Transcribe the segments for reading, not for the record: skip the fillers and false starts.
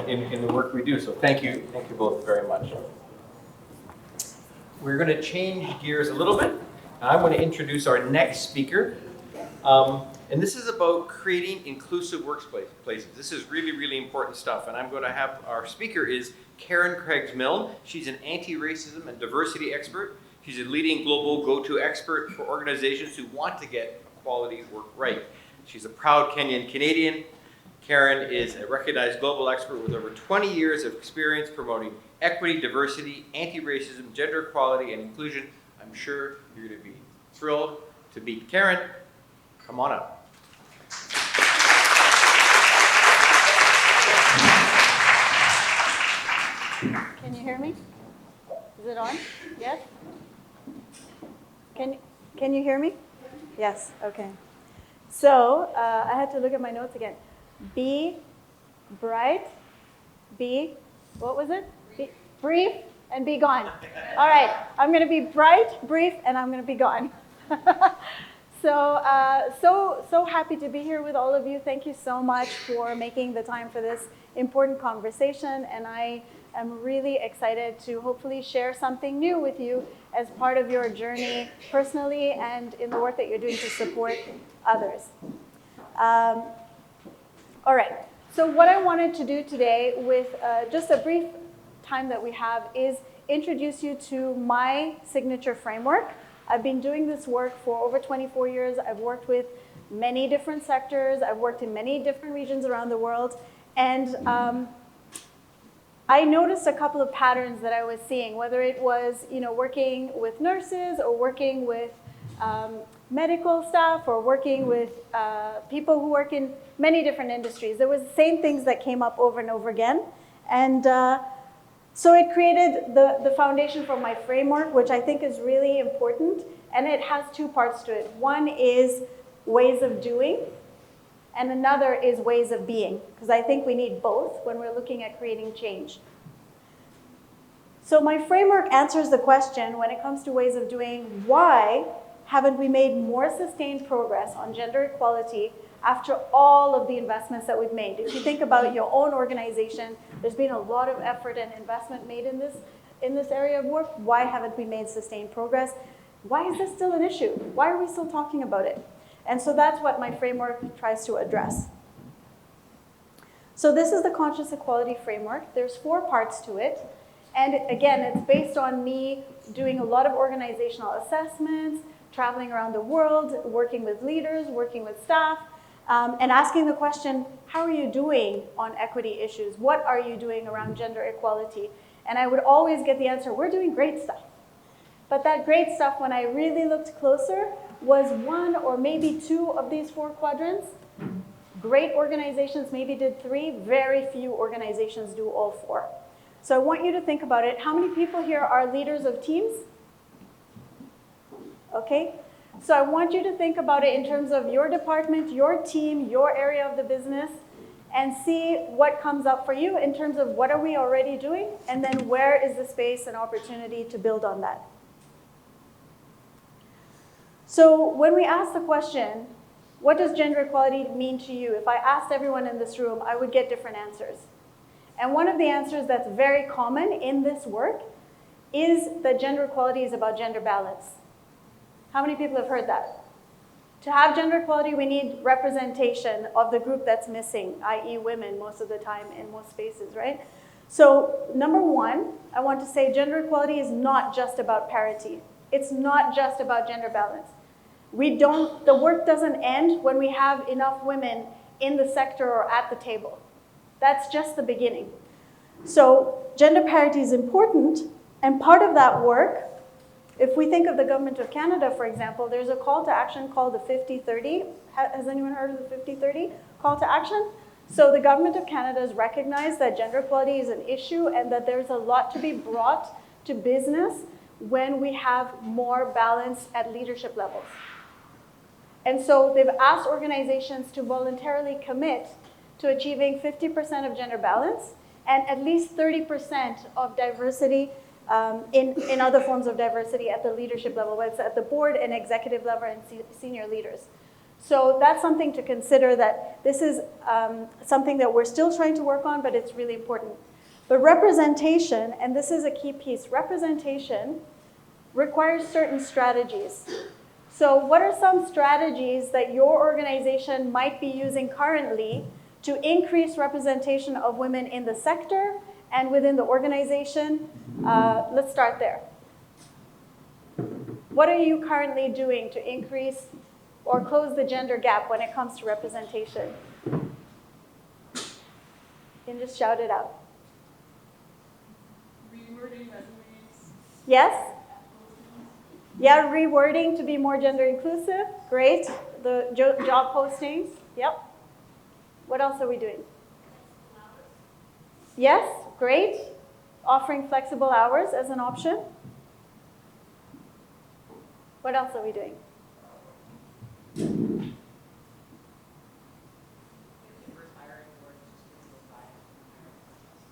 in the work we do. So thank you both very much. We're going to change gears a little bit. I'm going to introduce our next speaker. And this is about creating inclusive workplaces. This is really, really important stuff. And I'm going to have, our speaker is Karen Craggs-Milne. She's an anti-racism and diversity expert. She's a leading global go-to expert for organizations who want to get equality work right. She's a proud Kenyan Canadian. Karen is a recognized global expert with over 20 years of experience promoting equity, diversity, anti-racism, gender equality, and inclusion. I'm sure you're going to be thrilled to meet Karen. Come on up. Can you hear me? Is it on? Yes? Can you hear me? Yes, okay. So I had to look at my notes again. Be bright, be, what was it? Be brief and be gone. All right, I'm going to be bright, brief, and I'm going to be gone. So happy to be here with all of you. Thank you so much for making the time for this important conversation, and I am really excited to hopefully share something new with you as part of your journey personally and in the work that you're doing to support others. All right, so what I wanted to do today with just a brief time that we have is introduce you to my signature framework. I've been doing this work for over 24 years. I've worked with many different sectors. I've worked in many different regions around the world. And I noticed a couple of patterns that I was seeing, whether it was working with nurses or working with medical staff or working with people who work in many different industries. There was the same things that came up over and over again. And so it created the foundation for my framework, which I think is really important. And it has two parts to it. One is ways of doing, and another is ways of being, because I think we need both when we're looking at creating change. So my framework answers the question, when it comes to ways of doing, why haven't we made more sustained progress on gender equality after all of the investments that we've made? If you think about your own organization, there's been a lot of effort and investment made in this area of work. Why haven't we made sustained progress? Why is this still an issue? Why are we still talking about it? And so that's what my framework tries to address. So this is the Conscious Equality Framework. There's 4 parts to it. And again, it's based on me doing a lot of organizational assessments, traveling around the world, working with leaders, working with staff, and asking the question, how are you doing on equity issues? What are you doing around gender equality? And I would always get the answer, we're doing great stuff. But that great stuff, when I really looked closer, was 1 or maybe 2 of these 4 quadrants. Great organizations maybe did 3. Very few organizations do all 4. So I want you to think about it. How many people here are leaders of teams? Okay. So I want you to think about it in terms of your department, your team, your area of the business, and see what comes up for you in terms of what are we already doing, and then where is the space and opportunity to build on that. So when we ask the question, what does gender equality mean to you? If I asked everyone in this room, I would get different answers. And one of the answers that's very common in this work is that gender equality is about gender balance. How many people have heard that? To have gender equality, we need representation of the group that's missing, i.e. women most of the time in most spaces, right? So number 1, I want to say gender equality is not just about parity. It's not just about gender balance. The work doesn't end when we have enough women in the sector or at the table. That's just the beginning. So gender parity is important, and part of that work, if we think of the Government of Canada, for example, there's a call to action called the 50-30. Has anyone heard of the 50-30 call to action? So the Government of Canada has recognized that gender equality is an issue and that there's a lot to be brought to business when we have more balance at leadership levels. And so they've asked organizations to voluntarily commit to achieving 50% of gender balance and at least 30% of diversity in other forms of diversity at the leadership level, whether it's at the board and executive level and senior leaders. So that's something to consider, that this is something that we're still trying to work on, but it's really important. But representation, and this is a key piece, representation requires certain strategies. So what are some strategies that your organization might be using currently to increase representation of women in the sector and within the organization? Let's start there. What are you currently doing to increase or close the gender gap when it comes to representation? You can just shout it out. Rewording resumes. Yes? Yeah, rewording to be more gender inclusive. Great. The job postings. Yep. What else are we doing? Yes, great. Offering flexible hours as an option. What else are we doing?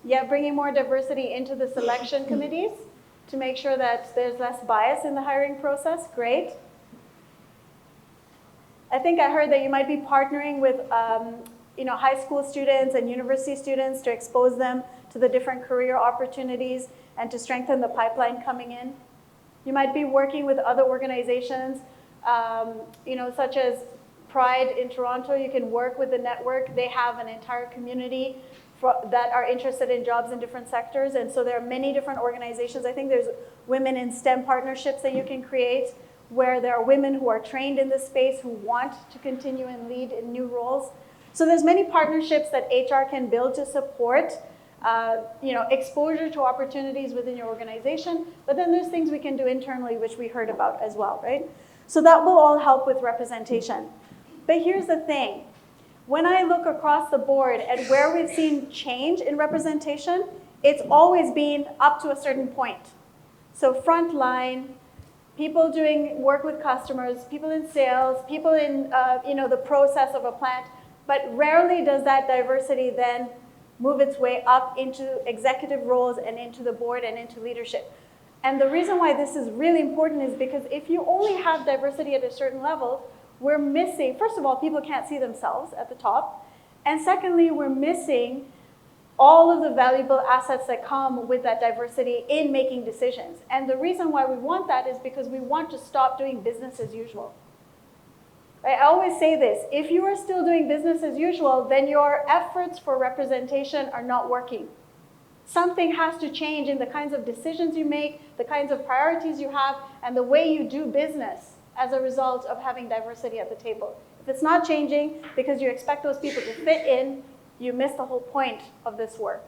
Yeah, bringing more diversity into the selection committees to make sure that there's less bias in the hiring process. Great. I think I heard that you might be partnering with high school students and university students to expose them to the different career opportunities and to strengthen the pipeline coming in. You might be working with other organizations, such as Pride in Toronto. You can work with the network. They have an entire community that are interested in jobs in different sectors. And so there are many different organizations. I think there's women in STEM partnerships that you can create, where there are women who are trained in this space who want to continue and lead in new roles. So there's many partnerships that HR can build to support exposure to opportunities within your organization. But then there's things we can do internally, which we heard about as well, right? So that will all help with representation. But here's the thing. When I look across the board at where we've seen change in representation, it's always been up to a certain point. So frontline, people doing work with customers, people in sales, people in the process of a plant, but rarely does that diversity then move its way up into executive roles and into the board and into leadership. And the reason why this is really important is because if you only have diversity at a certain level, we're missing, first of all, people can't see themselves at the top. And secondly, we're missing all of the valuable assets that come with that diversity in making decisions. And the reason why we want that is because we want to stop doing business as usual. I always say this, if you are still doing business as usual, then your efforts for representation are not working. Something has to change in the kinds of decisions you make, the kinds of priorities you have, and the way you do business as a result of having diversity at the table. If it's not changing because you expect those people to fit in, you miss the whole point of this work.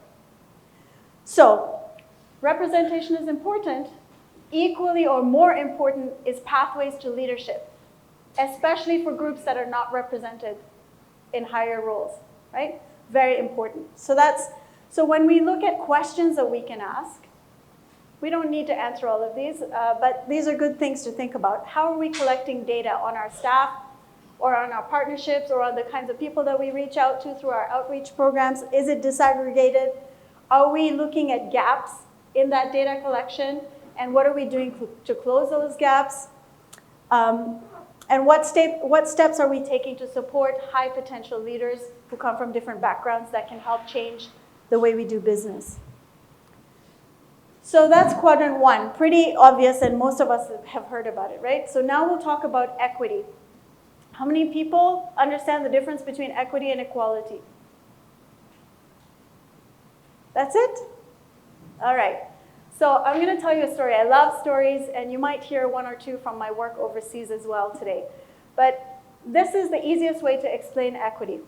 So, representation is important. Equally or more important is pathways to leadership, especially for groups that are not represented in higher roles, right? Very important. So when we look at questions that we can ask, we don't need to answer all of these, but these are good things to think about. How are we collecting data on our staff or on our partnerships or on the kinds of people that we reach out to through our outreach programs? Is it disaggregated? Are we looking at gaps in that data collection? And what are we doing to close those gaps? And what steps are we taking to support high potential leaders who come from different backgrounds that can help change the way we do business? So that's quadrant one, pretty obvious, and most of us have heard about it, right? So now we'll talk about equity. How many people understand the difference between equity and equality? That's it? All right. So I'm going to tell you a story. I love stories, and you might hear one or two from my work overseas as well today. But this is the easiest way to explain equity.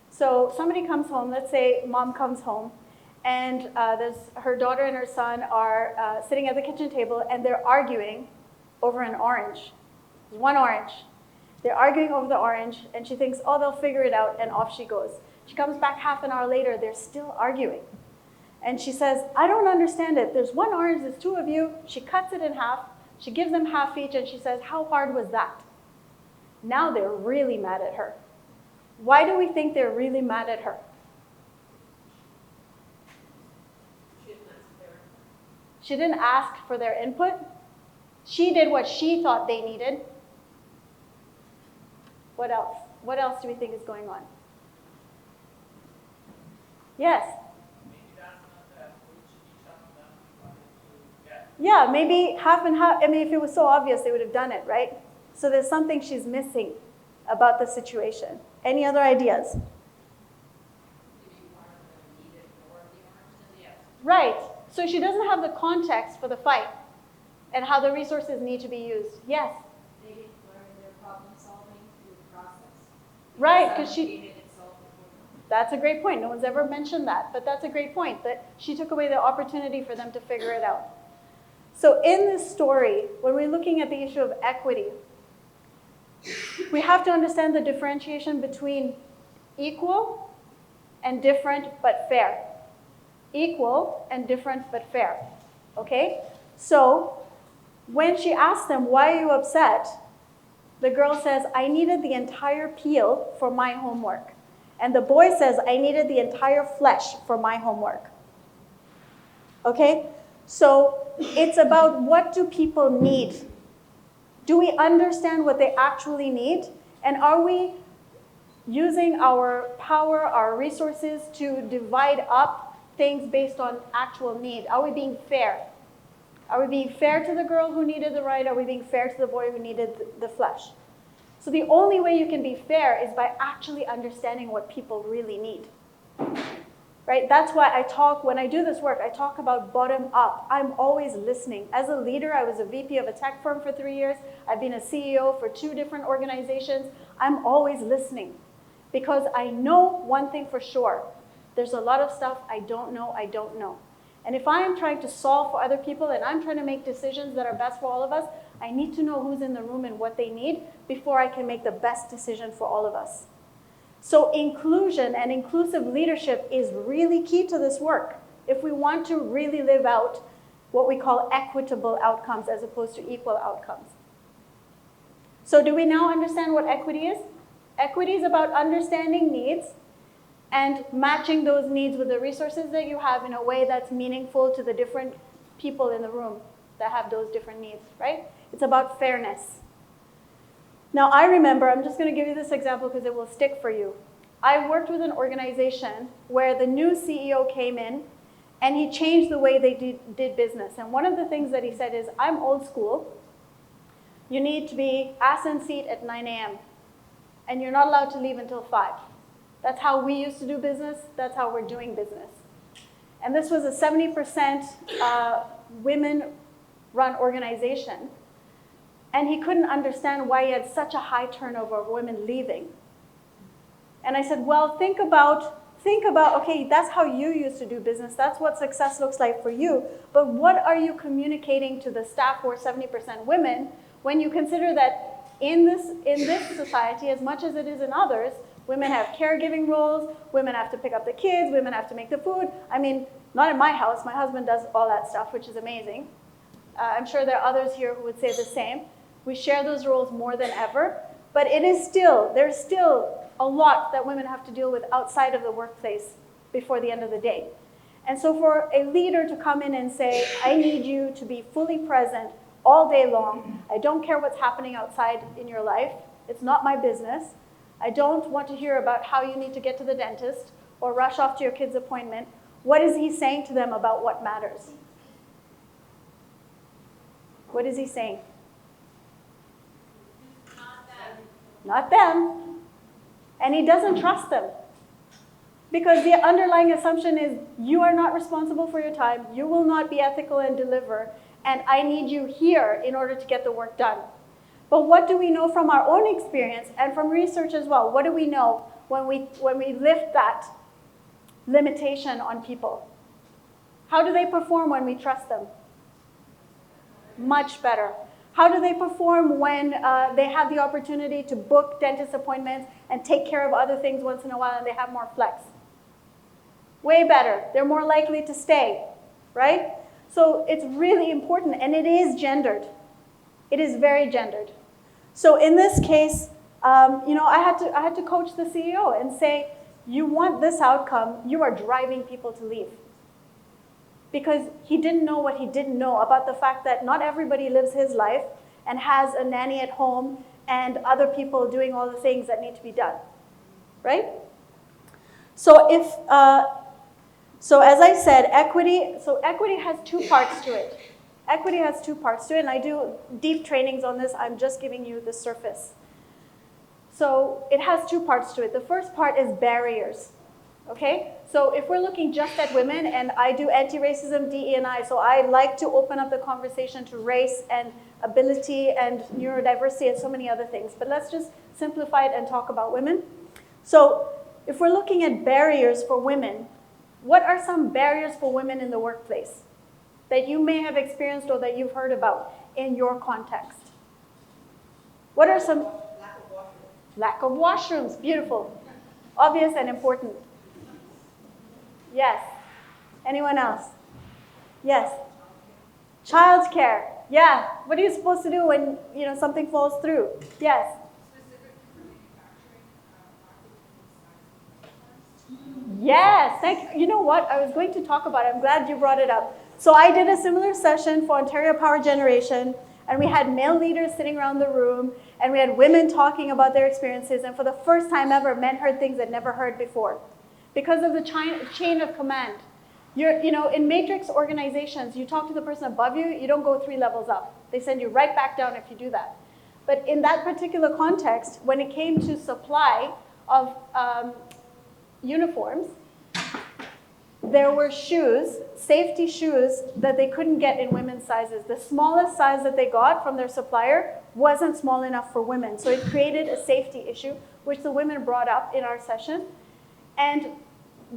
So somebody comes home, let's say mom comes home, and her daughter and her son are sitting at the kitchen table, and they're arguing over an orange. There's one orange. They're arguing over the orange, and she thinks, oh, they'll figure it out, and off she goes. She comes back half an hour later, they're still arguing. And she says, I don't understand it. There's one orange, there's two of you. She cuts it in half. She gives them half each, and she says, how hard was that? Now they're really mad at her. Why do we think they're really mad at her? She didn't ask for their input. She did what she thought they needed. What else? What else do we think is going on? Yes? Maybe that's not the approach each of them wanted to get. Yeah, maybe half and half. I mean, if it was so obvious, they would have done it, right? So there's something she's missing about the situation. Any other ideas? Maybe one of them needed more of the understanding. Yes. Right. So she doesn't have the context for the fight and how the resources need to be used. Yes? They didn't learn their problem solving through the process. Right, because she... Created and solved it for them. That's a great point. No one's ever mentioned that, but that's a great point, that she took away the opportunity for them to figure it out. So in this story, when we're looking at the issue of equity, we have to understand the differentiation between equal and different but fair. Equal and different but fair. Okay? So when she asked them, why are you upset? The girl says, I needed the entire peel for my homework. And the boy says, I needed the entire flesh for my homework. Okay? So it's about, what do people need? Do we understand what they actually need? And are we using our power, our resources to divide up things based on actual need? Are we being fair? Are we being fair to the girl who needed the right? Are we being fair to the boy who needed the flesh? So the only way you can be fair is by actually understanding what people really need. Right? That's why when I do this work, I talk about bottom up. I'm always listening. As a leader, I was a VP of a tech firm for 3 years. I've been a CEO for 2 different organizations. I'm always listening because I know one thing for sure. There's a lot of stuff I don't know. And if I am trying to solve for other people and I'm trying to make decisions that are best for all of us, I need to know who's in the room and what they need before I can make the best decision for all of us. So inclusion and inclusive leadership is really key to this work if we want to really live out what we call equitable outcomes as opposed to equal outcomes. So do we now understand what equity is? Equity is about understanding needs and matching those needs with the resources that you have in a way that's meaningful to the different people in the room that have those different needs, right? It's about fairness. Now, I remember, I'm just going to give you this example because it will stick for you. I worked with an organization where the new CEO came in and he changed the way they did business. And one of the things that he said is, I'm old school. You need to be ass in seat at 9 a.m. and you're not allowed to leave until 5. That's how we used to do business. That's how we're doing business. And this was a 70% women-run organization. And he couldn't understand why he had such a high turnover of women leaving. And I said, well, think about, okay, that's how you used to do business. That's what success looks like for you. But what are you communicating to the staff who are 70% women when you consider that in this society, as much as it is in others, women have caregiving roles, women have to pick up the kids, women have to make the food. I mean, not in my house. My husband does all that stuff, which is amazing. I'm sure there are others here who would say the same. We share those roles more than ever, but there's still a lot that women have to deal with outside of the workplace before the end of the day. And so for a leader to come in and say, I need you to be fully present all day long. I don't care what's happening outside in your life. It's not my business. I don't want to hear about how you need to get to the dentist or rush off to your kid's appointment. What is he saying to them about what matters? What is he saying? Not them. And he doesn't trust them. Because the underlying assumption is, you are not responsible for your time, you will not be ethical and deliver, and I need you here in order to get the work done. But what do we know from our own experience and from research as well? What do we know when we lift that limitation on people? How do they perform when we trust them? Much better. How do they perform when they have the opportunity to book dentist appointments and take care of other things once in a while and they have more flex? Way better. They're more likely to stay, right? So it's really important, and it is gendered. It is very gendered. So in this case, I had to coach the CEO and say, you want this outcome, you are driving people to leave. Because he didn't know what he didn't know about the fact that not everybody lives his life and has a nanny at home and other people doing all the things that need to be done, right? So so as I said, equity has two parts to it. Equity has two parts to it, and I do deep trainings on this. I'm just giving you the surface. So it has two parts to it. The first part is barriers, okay? So if we're looking just at women, and I do anti-racism, DE&I, so I like to open up the conversation to race and ability and neurodiversity and so many other things. But let's just simplify it and talk about women. So if we're looking at barriers for women, what are some barriers for women in the workplace that you may have experienced or that you've heard about in your context? What are some? Lack of washrooms, beautiful. Obvious and important. Yes. Anyone else? Yes. Childcare. Yeah. What are you supposed to do when something falls through? Yes. Yes. Thank you. You know what? I was going to talk about it. I'm glad you brought it up. So I did a similar session for Ontario Power Generation, and we had male leaders sitting around the room, and we had women talking about their experiences, and for the first time ever, men heard things they'd never heard before. Because of the chain of command. In matrix organizations, you talk to the person above you, you don't go 3 levels up. They send you right back down if you do that. But in that particular context, when it came to supply of uniforms, there were shoes, safety shoes, that they couldn't get in women's sizes. The smallest size that they got from their supplier wasn't small enough for women. So it created a safety issue, which the women brought up in our session. And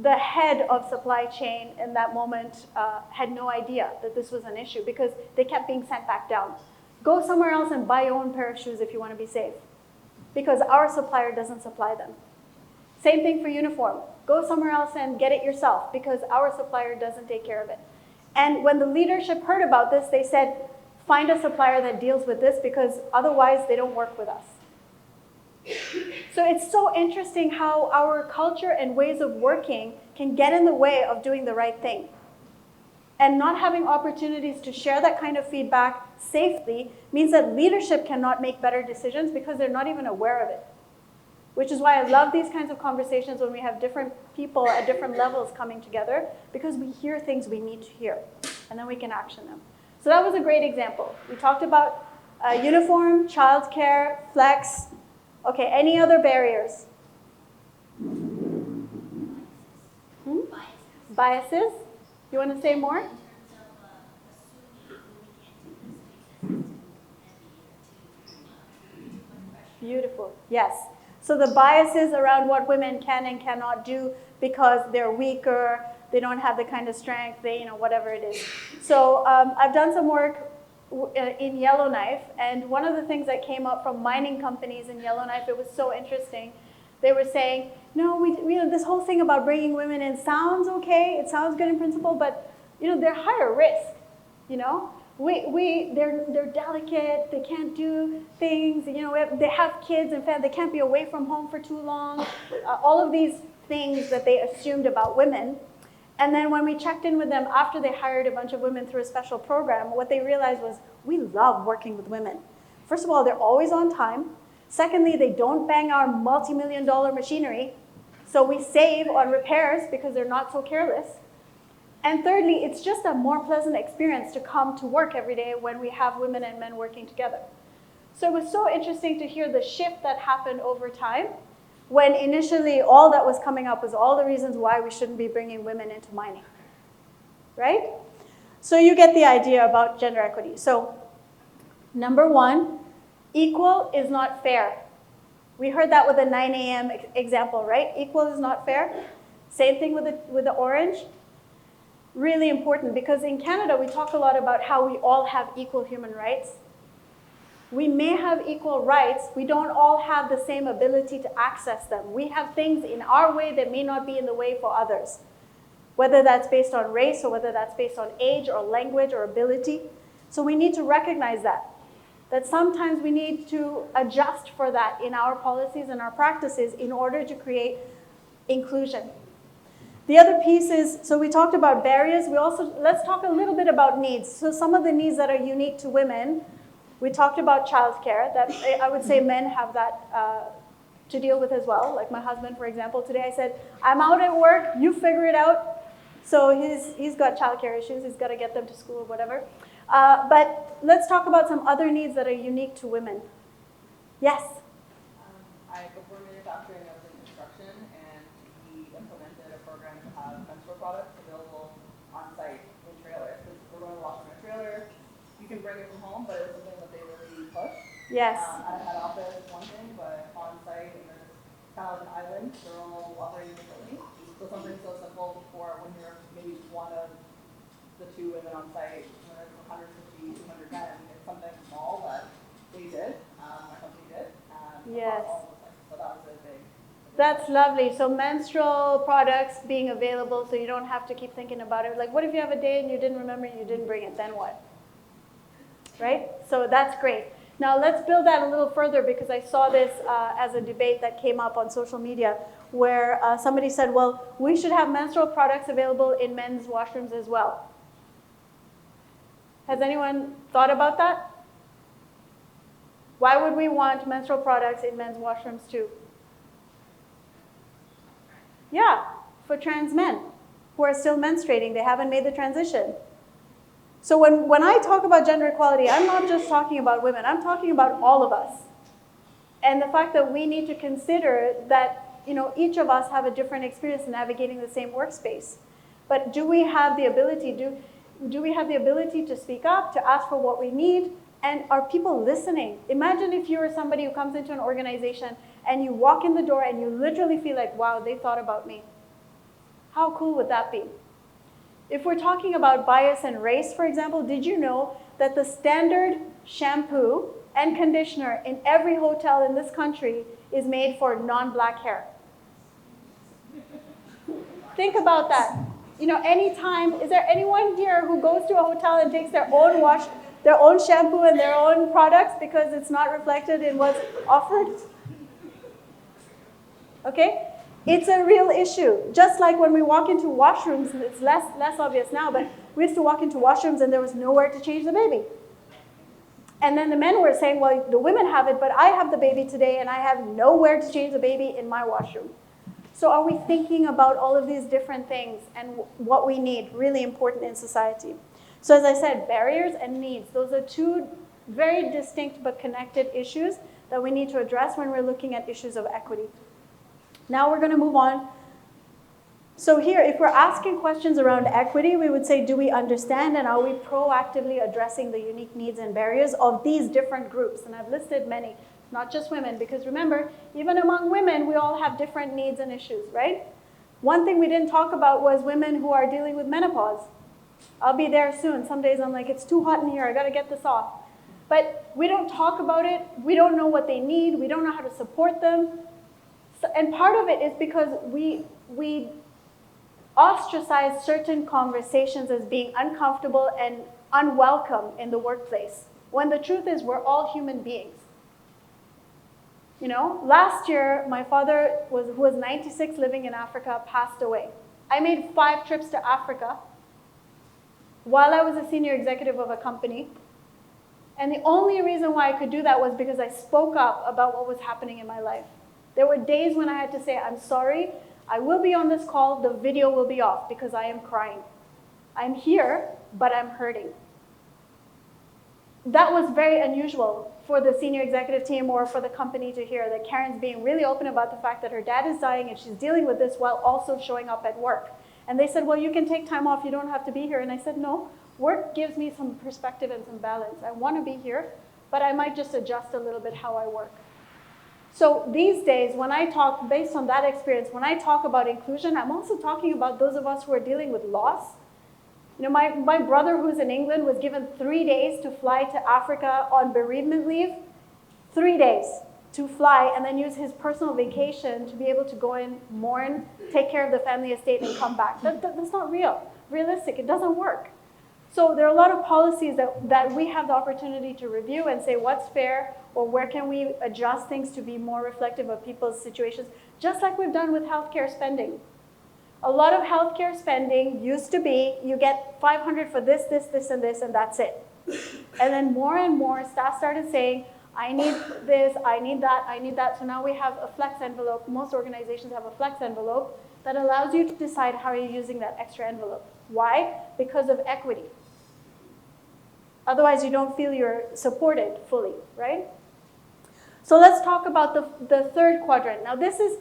the head of supply chain in that moment had no idea that this was an issue because they kept being sent back down. Go somewhere else and buy your own pair of shoes if you want to be safe, because our supplier doesn't supply them. Same thing for uniform. Go somewhere else and get it yourself because our supplier doesn't take care of it. And when the leadership heard about this, they said, find a supplier that deals with this because otherwise they don't work with us. So it's so interesting how our culture and ways of working can get in the way of doing the right thing. And not having opportunities to share that kind of feedback safely means that leadership cannot make better decisions because they're not even aware of it. Which is why I love these kinds of conversations when we have different people at different levels coming together, because we hear things we need to hear, and then we can action them. So that was a great example. We talked about uniform, childcare, flex. Okay, any other barriers? Biases? You want to say more? Beautiful, yes. So the biases around what women can and cannot do because they're weaker, they don't have the kind of strength, whatever it is. So I've done some work in Yellowknife, and one of the things that came up from mining companies in Yellowknife, it was so interesting. They were saying, no, this whole thing about bringing women in sounds okay, it sounds good in principle, but they're higher risk, They're delicate, they can't do things, they have kids, in fact, they can't be away from home for too long. All of these things that they assumed about women. And then when we checked in with them after they hired a bunch of women through a special program, what they realized was, we love working with women. First of all, they're always on time. Secondly, they don't bang our multi-million-dollar machinery. So we save on repairs because they're not so careless. And thirdly, it's just a more pleasant experience to come to work every day when we have women and men working together. So it was so interesting to hear the shift that happened over time, when initially all that was coming up was all the reasons why we shouldn't be bringing women into mining, right? So you get the idea about gender equity. So number 1, equal is not fair. We heard that with the 9 a.m. example, right? Equal is not fair. Same thing with the orange. Really important, because in Canada we talk a lot about how we all have equal human rights. We may have equal rights, we don't all have the same ability to access them. We have things in our way that may not be in the way for others, whether that's based on race or whether that's based on age or language or ability. So we need to recognize that sometimes we need to adjust for that in our policies and our practices in order to create inclusion. The other piece is, so we talked about barriers, let's talk a little bit about needs. So some of the needs that are unique to women We talked about childcare, that I would say men have that to deal with as well. Like my husband, for example, today I said, I'm out at work, you figure it out. So he's got childcare issues, he's got to get them to school or whatever. But let's talk about some other needs that are unique to women. Yes? Before manufacturing, I was in construction, and we implemented a program to have menstrual products available on site in trailers. Because we're going to wash in a trailer, you can bring it from home, but it was something that they really pushed. Yes. At a head office, one thing, but on site, and there's kind of like an island, they're all operating differently. So something so simple before when you're maybe one of the two women on site, when there's 150, 200 men, it's something small that they did, my company did. Yes. So that was a big. That's lovely. So menstrual products being available so you don't have to keep thinking about it. Like what if you have a day and you didn't remember and you didn't bring it, then what? Right? So that's great. Now let's build that a little further because I saw this as a debate that came up on social media where somebody said, well, we should have menstrual products available in men's washrooms as well. Has anyone thought about that? Why would we want menstrual products in men's washrooms too? Yeah, for trans men who are still menstruating, they haven't made the transition. So when I talk about gender equality, I'm not just talking about women, I'm talking about all of us. And the fact that we need to consider that each of us have a different experience in navigating the same workspace. But do we have the ability, do we have the ability to speak up, to ask for what we need? And are people listening? Imagine if you were somebody who comes into an organization and you walk in the door and you literally feel like, wow, they thought about me. How cool would that be? If we're talking about bias and race, for example, did you know that the standard shampoo and conditioner in every hotel in this country is made for non-black hair? Think about that. Anytime, is there anyone here who goes to a hotel and takes their own shampoo and their own products because it's not reflected in what's offered? Okay? It's a real issue. Just like when we walk into washrooms, it's less obvious now, but we used to walk into washrooms and there was nowhere to change the baby. And then the men were saying, well, the women have it, but I have the baby today and I have nowhere to change the baby in my washroom. So are we thinking about all of these different things and what we need, really important in society? So as I said, barriers and needs, those are two very distinct but connected issues that we need to address when we're looking at issues of equity. Now we're going to move on. So here, if we're asking questions around equity, we would say, do we understand and are we proactively addressing the unique needs and barriers of these different groups? And I've listed many, not just women, because remember, even among women, we all have different needs and issues, right? One thing we didn't talk about was women who are dealing with menopause. I'll be there soon. Some days I'm like, it's too hot in here, I gotta get this off. But we don't talk about it, we don't know what they need, we don't know how to support them. And part of it is because we ostracize certain conversations as being uncomfortable and unwelcome in the workplace, when the truth is we're all human beings. Last year, my father, who was 96, living in Africa, passed away. I made 5 trips to Africa while I was a senior executive of a company. And the only reason why I could do that was because I spoke up about what was happening in my life. There were days when I had to say, I'm sorry, I will be on this call, the video will be off because I am crying. I'm here, but I'm hurting. That was very unusual for the senior executive team or for the company to hear, that Karen's being really open about the fact that her dad is dying and she's dealing with this while also showing up at work. And they said, well, you can take time off, you don't have to be here. And I said, no, work gives me some perspective and some balance. I want to be here, but I might just adjust a little bit how I work. So these days, when I talk, based on that experience, when I talk about inclusion, I'm also talking about those of us who are dealing with loss. My brother who's in England was given 3 days to fly to Africa on bereavement leave. 3 days to fly and then use his personal vacation to be able to go in, mourn, take care of the family estate and come back. That's not realistic, it doesn't work. So there are a lot of policies that we have the opportunity to review and say what's fair or where can we adjust things to be more reflective of people's situations, just like we've done with healthcare spending. A lot of healthcare spending used to be, you get $500 for this, and this, and that's it. And then more and more staff started saying, I need this, I need that, I need that. So now we have a flex envelope. Most organizations have a flex envelope that allows you to decide how you're using that extra envelope. Why? Because of equity. Otherwise, you don't feel you're supported fully, right? So let's talk about the third quadrant. Now this is,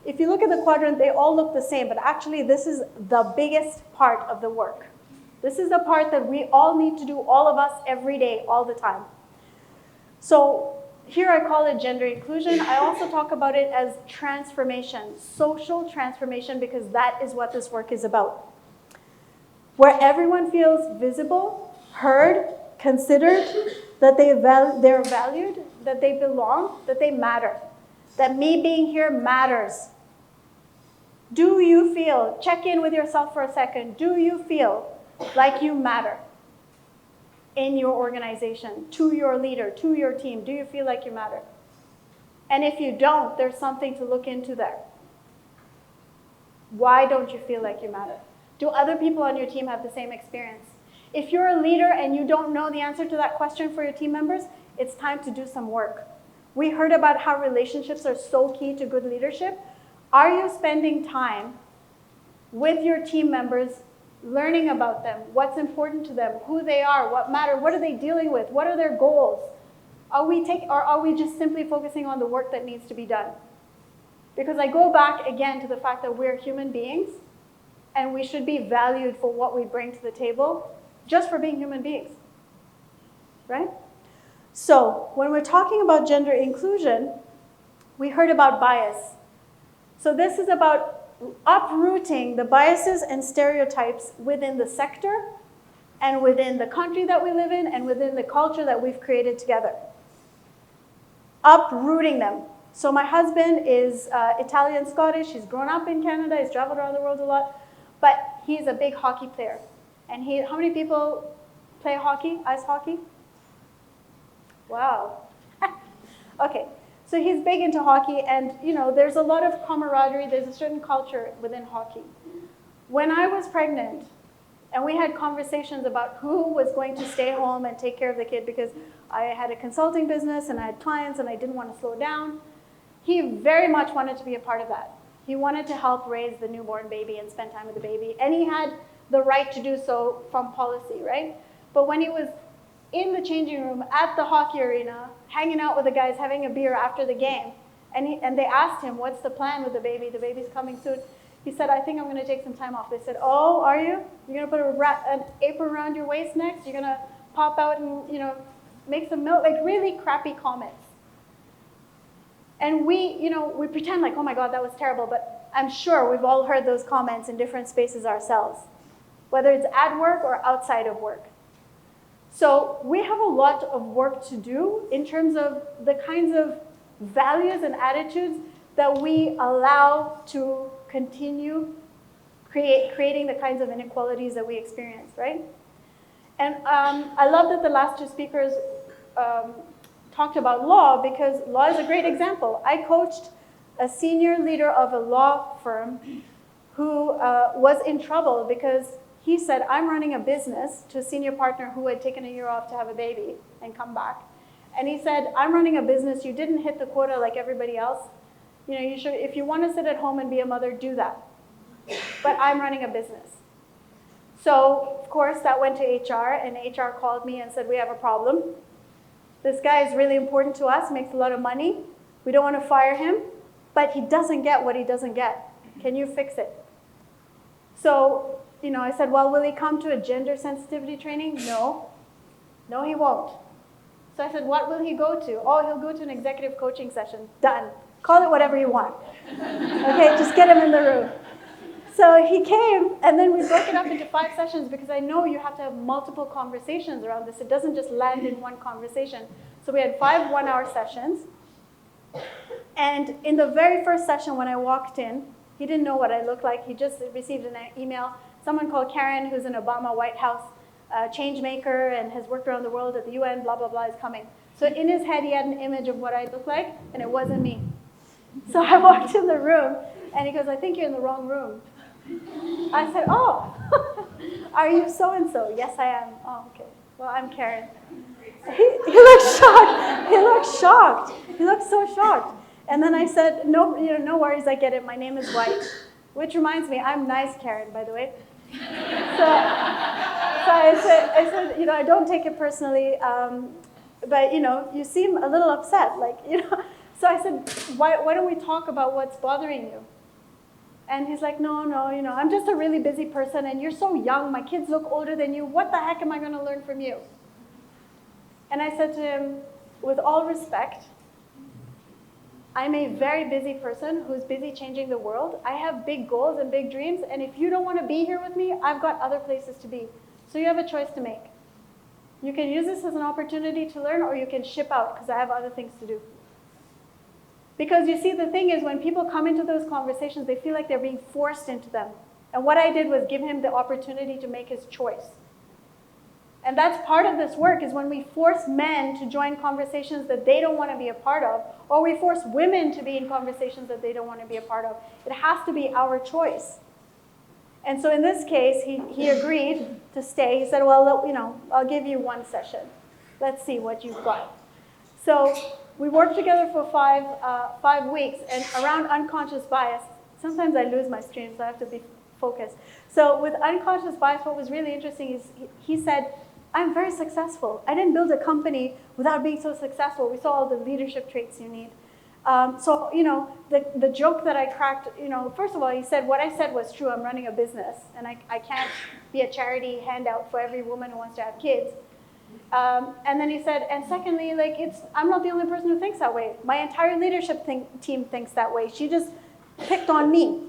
if you look at the quadrant, they all look the same, but actually this is the biggest part of the work. This is the part that we all need to do, all of us, every day, all the time. So here I call it gender inclusion. I also talk about it as transformation, social transformation, because that is what this work is about. Where everyone feels visible, heard, considered, that they're valued, that they belong, that they matter, that me being here matters. Do you feel, check in with yourself for a second, do you feel like you matter in your organization, to your leader, to your team? Do you feel like you matter? And if you don't, there's something to look into there. Why don't you feel like you matter? Do other people on your team have the same experience? If you're a leader and you don't know the answer to that question for your team members, it's time to do some work. We heard about how relationships are so key to good leadership. Are you spending time with your team members, learning about them, what's important to them, who they are, what matter, what are they dealing with, what are their goals? Or are we just simply focusing on the work that needs to be done? Because I go back again to the fact that we're human beings and we should be valued for what we bring to the table, just for being human beings, right? So when we're talking about gender inclusion, we heard about bias. So this is about uprooting the biases and stereotypes within the sector and within the country that we live in and within the culture that we've created together. Uprooting them. So my husband is Italian-Scottish. He's grown up in Canada. He's traveled around the world a lot. But he's a big hockey player. And how many people play hockey, ice hockey? Wow. Okay. So he's big into hockey, and there's a lot of camaraderie. There's a certain culture within hockey. When I was pregnant, and we had conversations about who was going to stay home and take care of the kid, because I had a consulting business and I had clients and I didn't want to slow down, he very much wanted to be a part of that. He wanted to help raise the newborn baby and spend time with the baby, and he had the right to do so from policy, right? But when he was in the changing room at the hockey arena, hanging out with the guys, having a beer after the game, and they asked him, what's the plan with the baby? The baby's coming soon. He said, I think I'm going to take some time off. They said, oh, are you? You're going to put an apron around your waist next? You're going to pop out and make some milk? Like really crappy comments. And we pretend like, oh my God, that was terrible. But I'm sure we've all heard those comments in different spaces ourselves, whether it's at work or outside of work. So we have a lot of work to do in terms of the kinds of values and attitudes that we allow to continue creating the kinds of inequalities that we experience, right? And I love that the last two speakers talked about law, because law is a great example. I coached a senior leader of a law firm who was in trouble because he said, I'm running a business, to a senior partner who had taken a year off to have a baby and come back. And he said, I'm running a business. You didn't hit the quota like everybody else. You should, if you want to sit at home and be a mother, do that. But I'm running a business. So, of course, that went to HR, and HR called me and said, we have a problem. This guy is really important to us, makes a lot of money. We don't want to fire him, but he doesn't get what he doesn't get. Can you fix it? So, I said, well, will he come to a gender sensitivity training? No. No, he won't. So I said, what will he go to? Oh, he'll go to an executive coaching session. Done. Call it whatever you want. Okay, just get him in the room. So he came, and then we broke it up into 5 sessions, because I know you have to have multiple conversations around this. It doesn't just land in one conversation. So we had 5 one-hour sessions. And in the very first session, when I walked in, he didn't know what I looked like. He just received an email. Someone called Karen, who's an Obama White House change maker and has worked around the world at the UN, blah, blah, blah, is coming. So in his head, he had an image of what I looked like, and it wasn't me. So I walked in the room, and he goes, I think you're in the wrong room. I said, oh, are you so-and-so? Yes, I am. Oh, okay. Well, I'm Karen. He looked shocked. He looked shocked. He looked so shocked. And then I said, no, no worries, I get it. My name is White. Which reminds me, I'm nice, Karen, by the way. So I said, I don't take it personally, but you seem a little upset, like. So I said, why don't we talk about what's bothering you? And he's like, no, I'm just a really busy person, and you're so young. My kids look older than you. What the heck am I going to learn from you? And I said to him, with all respect, I'm a very busy person who's busy changing the world. I have big goals and big dreams, and if you don't want to be here with me, I've got other places to be. So you have a choice to make. You can use this as an opportunity to learn, or you can ship out, because I have other things to do. Because you see, the thing is, when people come into those conversations, they feel like they're being forced into them. And what I did was give him the opportunity to make his choice. And that's part of this work, is when we force men to join conversations that they don't want to be a part of, or we force women to be in conversations that they don't want to be a part of. It has to be our choice. And so in this case, he agreed to stay. He said, well, I'll give you one session. Let's see what you've got. So we worked together for 5 weeks, and around unconscious bias, sometimes I lose my stream, so I have to be focused. So with unconscious bias, what was really interesting is he said, I'm very successful. I didn't build a company without being so successful. We saw all the leadership traits you need. So, the joke that I cracked, first of all, he said, what I said was true. I'm running a business, and I can't be a charity handout for every woman who wants to have kids. And then he said, and secondly, I'm not the only person who thinks that way. My entire leadership team thinks that way. She just picked on me.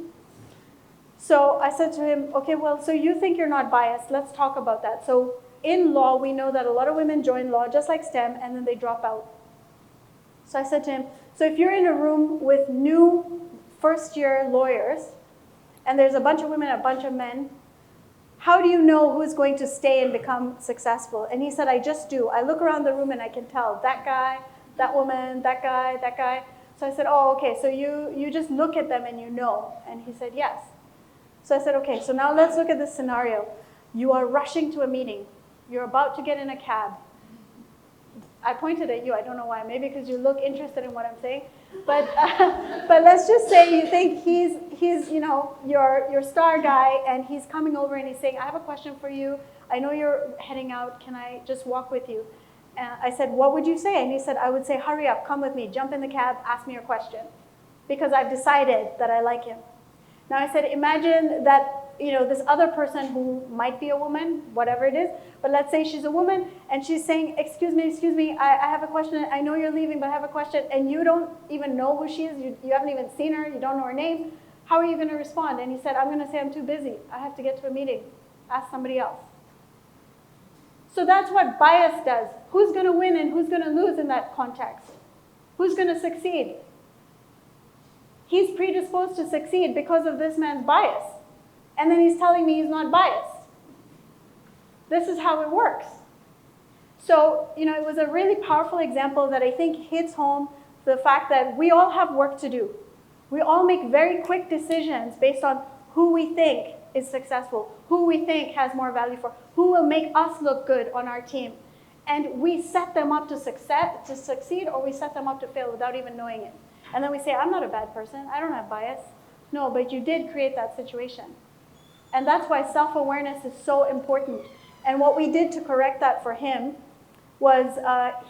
So I said to him, okay, well, so you think you're not biased. Let's talk about that. So in law, we know that a lot of women join law just like STEM, and then they drop out. So I said to him, so if you're in a room with new first-year lawyers, and there's a bunch of women and a bunch of men, how do you know who's going to stay and become successful? And he said, I just do. I look around the room and I can tell that guy, that woman, that guy, that guy. So I said, oh, okay, so you just look at them and you know. And he said, yes. So I said, okay, so now let's look at this scenario. You are rushing to a meeting. You're about to get in a cab. I pointed at you. I don't know why. Maybe because you look interested in what I'm saying. But let's just say you think he's your star guy, and he's coming over and he's saying, I have a question for you. I know you're heading out. Can I just walk with you? And I said, what would you say? And he said, I would say, hurry up, come with me, jump in the cab, ask me your question, because I've decided that I like him. Now I said, imagine that this other person who might be a woman, whatever it is, but let's say she's a woman, and she's saying, excuse me, I have a question. I know you're leaving, but I have a question, and you don't even know who she is. You haven't even seen her. You don't know her name. How are you going to respond? And he said, I'm going to say I'm too busy. I have to get to a meeting. Ask somebody else. So that's what bias does. Who's going to win and who's going to lose in that context? Who's going to succeed? He's predisposed to succeed because of this man's bias. And then he's telling me he's not biased. This is how it works. So, it was a really powerful example that I think hits home the fact that we all have work to do. We all make very quick decisions based on who we think is successful, who we think has more value for, who will make us look good on our team. And we set them up to succeed, or we set them up to fail without even knowing it. And then we say, I'm not a bad person. I don't have bias. No, but you did create that situation. And that's why self-awareness is so important. And what we did to correct that for him was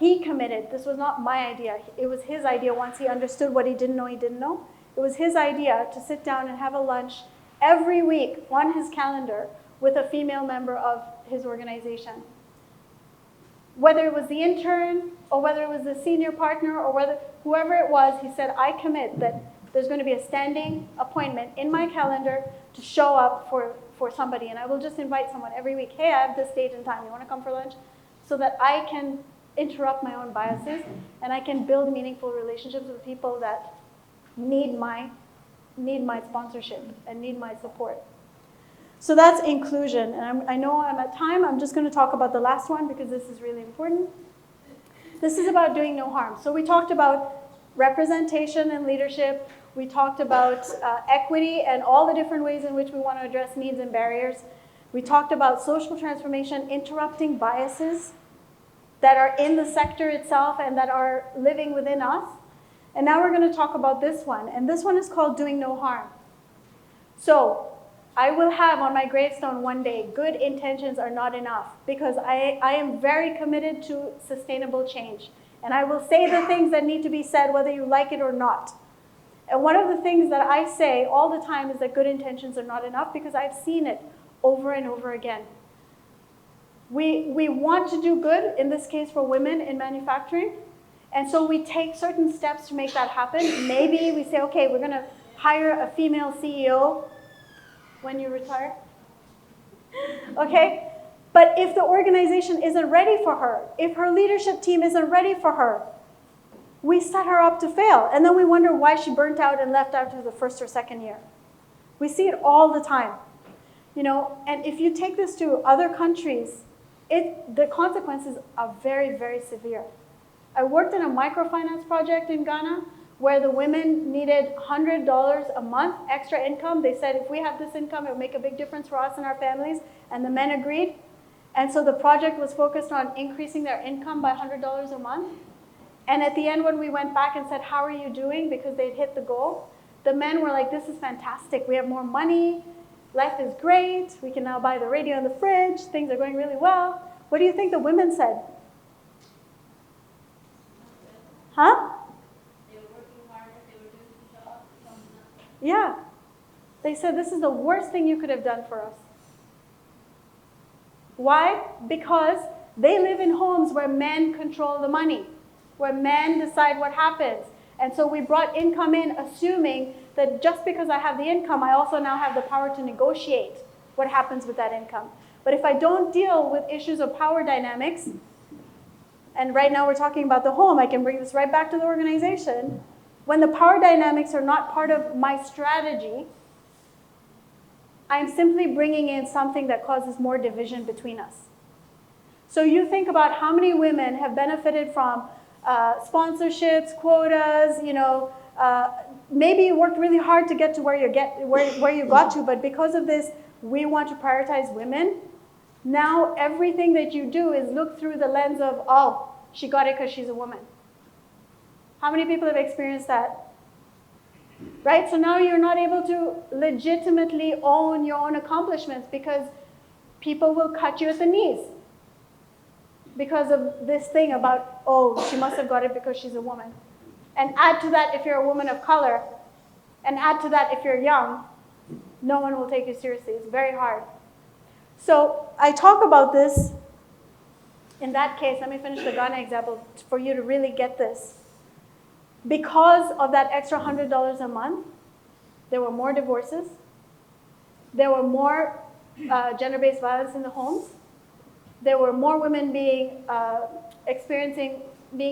he committed. This was not my idea. It was his idea once he understood what he didn't know. It was his idea to sit down and have a lunch every week on his calendar with a female member of his organization. Whether it was the intern, or whether it was the senior partner, or whoever it was, he said, I commit that there's going to be a standing appointment in my calendar to show up for somebody, and I will just invite someone every week. Hey, I have this date and time. You want to come for lunch? So that I can interrupt my own biases, and I can build meaningful relationships with people that need my sponsorship and need my support. So that's inclusion. And I know I'm at time. I'm just going to talk about the last one because this is really important. This is about doing no harm. So we talked about representation and leadership. We talked about equity and all the different ways in which we want to address needs and barriers. We talked about social transformation, interrupting biases. that are in the sector itself and that are living within us. And now we're going to talk about this one. And this one is called doing no harm. So I will have on my gravestone one day, good intentions are not enough, because I am very committed to sustainable change. And I will say the things that need to be said whether you like it or not. And one of the things that I say all the time is that good intentions are not enough, because I've seen it over and over again. We want to do good, in this case for women in manufacturing, and so we take certain steps to make that happen. Maybe we say, okay, we're going to hire a female CEO when you retire. Okay? But if the organization isn't ready for her, if her leadership team isn't ready for her, we set her up to fail. And then we wonder why she burnt out and left after the first or second year. We see it all the time. You know, and if you take this to other countries, the consequences are very, very severe. I worked in a microfinance project in Ghana where the women needed $100 a month extra income. They said, if we have this income, it will make a big difference for us and our families. And the men agreed. And so the project was focused on increasing their income by $100 a month. And at the end, when we went back and said, how are you doing? Because they'd hit the goal, the men were like, this is fantastic. We have more money. Life is great. We can now buy the radio and the fridge. Things are going really well. What do you think the women said? Huh? They were working harder, they were doing the job, Yeah. They said, this is the worst thing you could have done for us. Why? Because they live in homes where men control the money, where men decide what happens. And so we brought income in assuming that just because I have the income, I also now have the power to negotiate what happens with that income. But if I don't deal with issues of power dynamics, and right now we're talking about the home, I can bring this right back to the organization. When the power dynamics are not part of my strategy, I'm simply bringing in something that causes more division between us. So you think about how many women have benefited from sponsorships, quotas, you know, maybe you worked really hard to get to where you got to, but because of this, we want to prioritize women. Now everything that you do is look through the lens of, oh, she got it because she's a woman. How many people have experienced that? Right? So now you're not able to legitimately own your own accomplishments because people will cut you at the knees because of this thing about, oh, she must have got it because she's a woman. And add to that if you're a woman of color, and add to that if you're young, no one will take you seriously. It's very hard. So I talk about this in that case. Let me finish the Ghana example for you to really get this. Because of that extra $100 a month, there were more divorces. There were more gender-based violence in the homes. There were more women being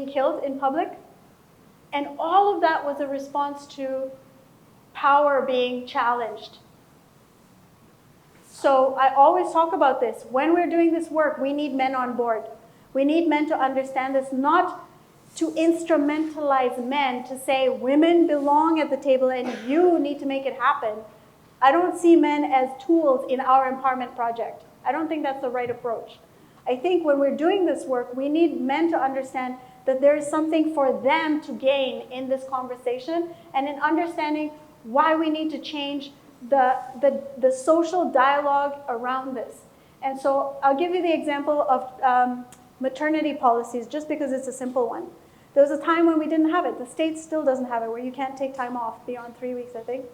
killed in public. And all of that was a response to power being challenged. So I always talk about this. When we're doing this work, we need men on board. We need men to understand this, not to instrumentalize men to say women belong at the table and you need to make it happen. I don't see men as tools in our empowerment project. I don't think that's the right approach. I think when we're doing this work, we need men to understand that there is something for them to gain in this conversation and in understanding why we need to change the social dialogue around this. And so I'll give you the example of maternity policies just because it's a simple one. There was a time when we didn't have it. The state still doesn't have it, where you can't take time off beyond 3 weeks, I think.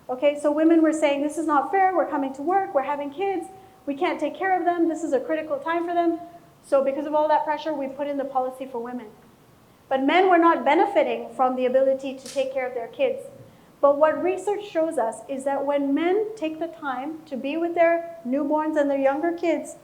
Okay, so women were saying, this is not fair, we're coming to work, we're having kids, we can't take care of them, this is a critical time for them. So because of all that pressure, we put in the policy for women. But men were not benefiting from the ability to take care of their kids. But what research shows us is that when men take the time to be with their newborns and their younger kids,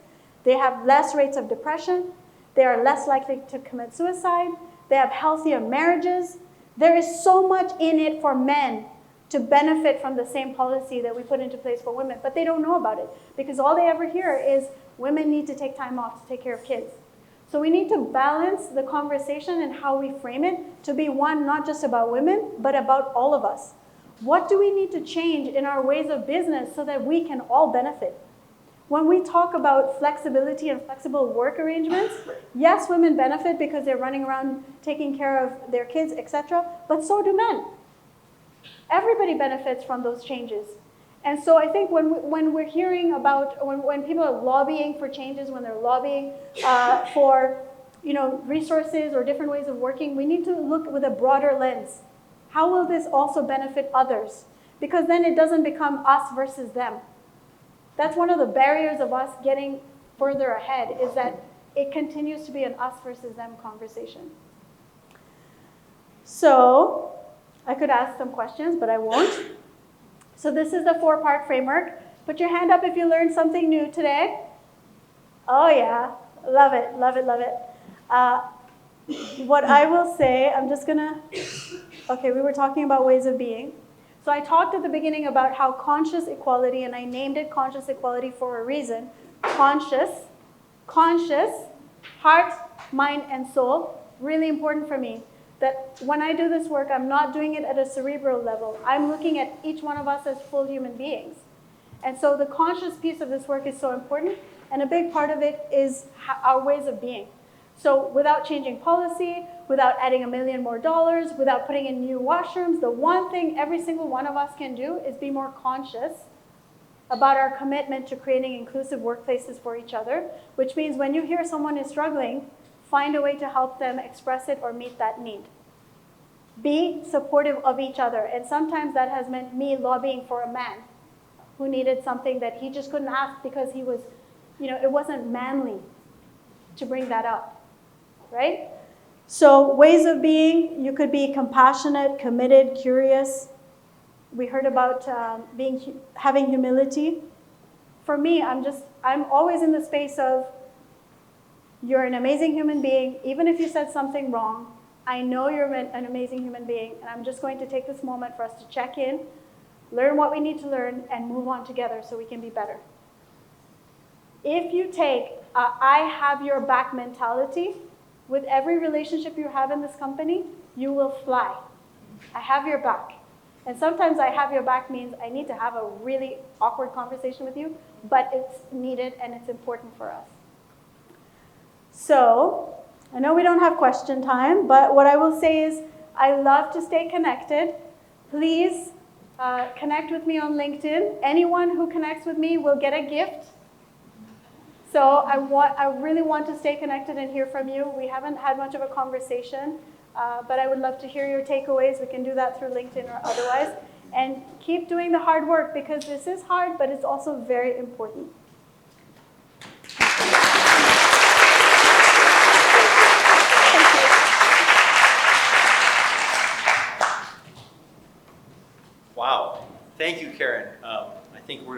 they have less rates of depression, they are less likely to commit suicide, they have healthier marriages. There is so much in it for men to benefit from the same policy that we put into place for women, but they don't know about it because all they ever hear is women need to take time off to take care of kids. So we need to balance the conversation and how we frame it to be one, not just about women, but about all of us. What do we need to change in our ways of business so that we can all benefit? When we talk about flexibility and flexible work arrangements, yes, women benefit because they're running around taking care of their kids, etc., but so do men. Everybody benefits from those changes. And so I think when we're hearing about, when people are lobbying for changes, when they're lobbying for resources or different ways of working, we need to look with a broader lens. How will this also benefit others? Because then it doesn't become us versus them. That's one of the barriers of us getting further ahead, is that it continues to be an us versus them conversation. So I could ask some questions, but I won't. So this is the 4-part framework. Put your hand up if you learned something new today. Oh yeah, love it, love it, love it. What I will say, I'm just gonna, okay, we were talking about ways of being. So I talked at the beginning about how conscious equality, and I named it conscious equality for a reason. Conscious, heart, mind, and soul, really important for me. That when I do this work, I'm not doing it at a cerebral level. I'm looking at each one of us as full human beings. And so the conscious piece of this work is so important, and a big part of it is our ways of being. So without changing policy, without adding $1 million more, without putting in new washrooms, the one thing every single one of us can do is be more conscious about our commitment to creating inclusive workplaces for each other, which means when you hear someone is struggling, find a way to help them express it or meet that need. Be supportive of each other. And sometimes that has meant me lobbying for a man who needed something that he just couldn't ask because he was, it wasn't manly to bring that up, right? So ways of being, you could be compassionate, committed, curious. We heard about having humility. For me, I'm always in the space of, you're an amazing human being. Even if you said something wrong, I know you're an amazing human being, and I'm just going to take this moment for us to check in, learn what we need to learn, and move on together so we can be better. If you take a I have your back mentality with every relationship you have in this company, you will fly. I have your back. And sometimes I have your back means I need to have a really awkward conversation with you, but it's needed and it's important for us. So, I know we don't have question time, but what I will say is I love to stay connected. Please connect with me on LinkedIn. Anyone who connects with me will get a gift. So I really want to stay connected and hear from you. We haven't had much of a conversation, but I would love to hear your takeaways. We can do that through LinkedIn or otherwise. And keep doing the hard work, because this is hard, but it's also very important. Wow. Thank you, Karen. I think we're